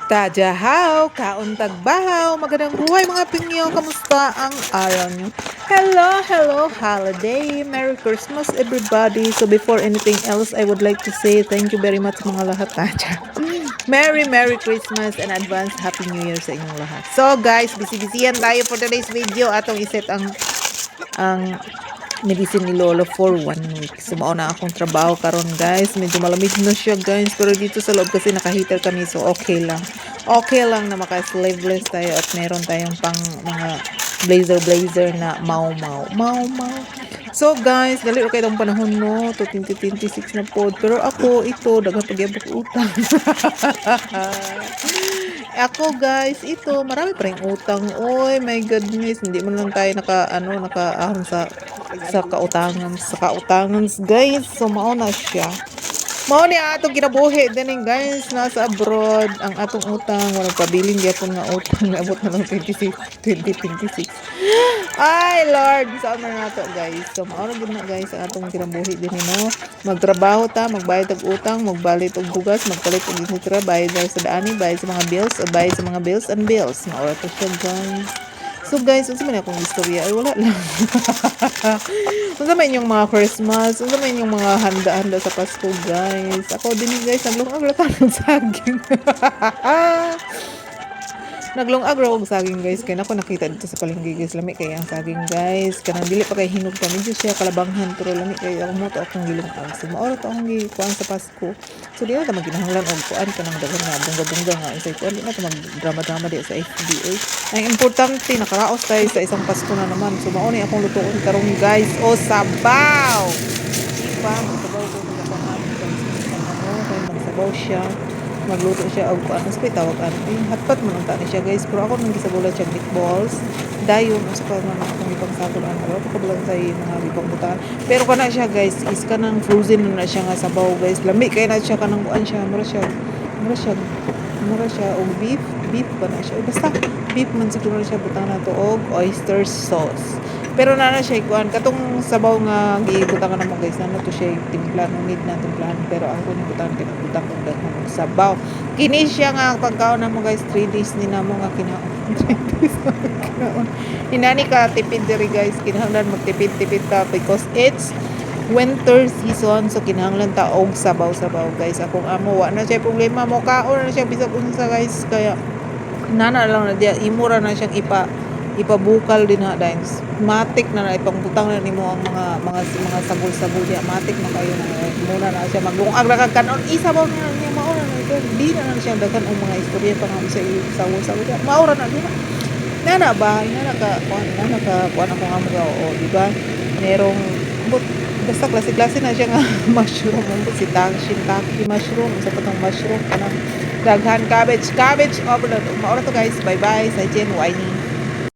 Tajahaw, kauntag bahaw, magandang buhay mga pingyo, kamusta ang araw nyo? Hello, hello, holiday, Merry Christmas everybody. So before anything else, I would like to say thank you very much mga lahat. Merry Christmas and advance Happy New Year sa inyong lahat. So guys, busy-busyan tayo for today's video. Atong iset ang medicine ni Lolo for 1 week. So, mauna akong trabaho karon guys. Medyo malamig na siya guys. Pero dito sa loob kasi naka-heater kami. So, okay lang. Okay lang na maka-sleeveless tayo at meron tayong pang mga blazer na mau-mau. Mau-mau. So guys, dali kayo itong panahon no. To 2026 na pod. Pero ako, ito, dagang pagyabok utang. Ako guys, ito, marami pa rin utang. Oy, my goodness, hindi mo lang tayo nakaahon sa kautangan guys. So mauna siya. Mao ni atong kinabuhi din guys, nasa abroad ang atong utang, walang pabiling gyapon nga utang naabot na lang 2026. Ay Lord, saan man nato guys. So mao na gid na guys ang atong kinabuhi din no. Magtrabaho ta, magbayad og utang, magbalit og bugas, magpalit og ginitra, bayad sa daani, bayad sa mga bills, o bayad sa mga bills and bills. Mao ra to siya guys. So guys, unsa man akong istorya ay wala lang. Unsa man yung mga Christmas, unsa man yung mga handa-handa sa Pasko guys. Ako din guys, naglungag lang ng saging. Naglungag raw og saging guys kay nako nakita dito sa palengke guys lami kay ang saging guys kanang dili pa kay hinog pa medyo siya kalabanghan pero lami kay ako mo to akong gilungag so maoro to akong gikuan sa Pasko so di na ta maginahanglan og kuan kanang daghan nga bungga-bungga nga isay kuan di na ta magdrama-drama di sa FBA ang importante nakaraos tayo sa isang Pasko na naman so mao ni akong lutuon karon guys o sabaw iba magsabaw ko sa pangan kay magsabaw siya magluto siya og ano sa tawag hatpat man ang tani siya guys pero ako nang gisagulan siya meatballs dayon usa pa man akong ipagsagol ano ko lang sa mga ibang butan pero kana siya guys is kanang frozen na siya nga sabaw guys lami kay na siya kanang kuan siya mura siya og beef ba na siya basta beef man siguro siya butang na to og oyster sauce pero na siya ikuan katong sabaw nga gibutangan namo guys ano to siya timpla no need na timplahan pero ang kuno butang kinabutang og daghang sabaw kini siya nga pagkaon namo guys 3 days ni namo nga kinaon 3 days na kinaon inani ka tipid diri guys kinahanglan magtipid-tipid ka because it's winter season so kinahanglan ta og sabaw-sabaw guys akong amo wa na siya problema mo kaon na siya bisag unsa guys kaya nana lang na dia imura na siyang ipabukal din ha dahil matik na ipang butang na nimo ang mga sabol-sabol diya matik na kayo na muna na siya maglungag ra kag kanon isabaw na niya maura na ito di na siya daghan ang mga istorya pa nga sa sabol-sabol diya maura na diya nana ba kuan ako nga mga o di ba merong basta klase-klase na siya nga mushroom si shiitake mushroom sa patong mushroom kanang daghan cabbage overload maura to guys bye bye sa Jen Whining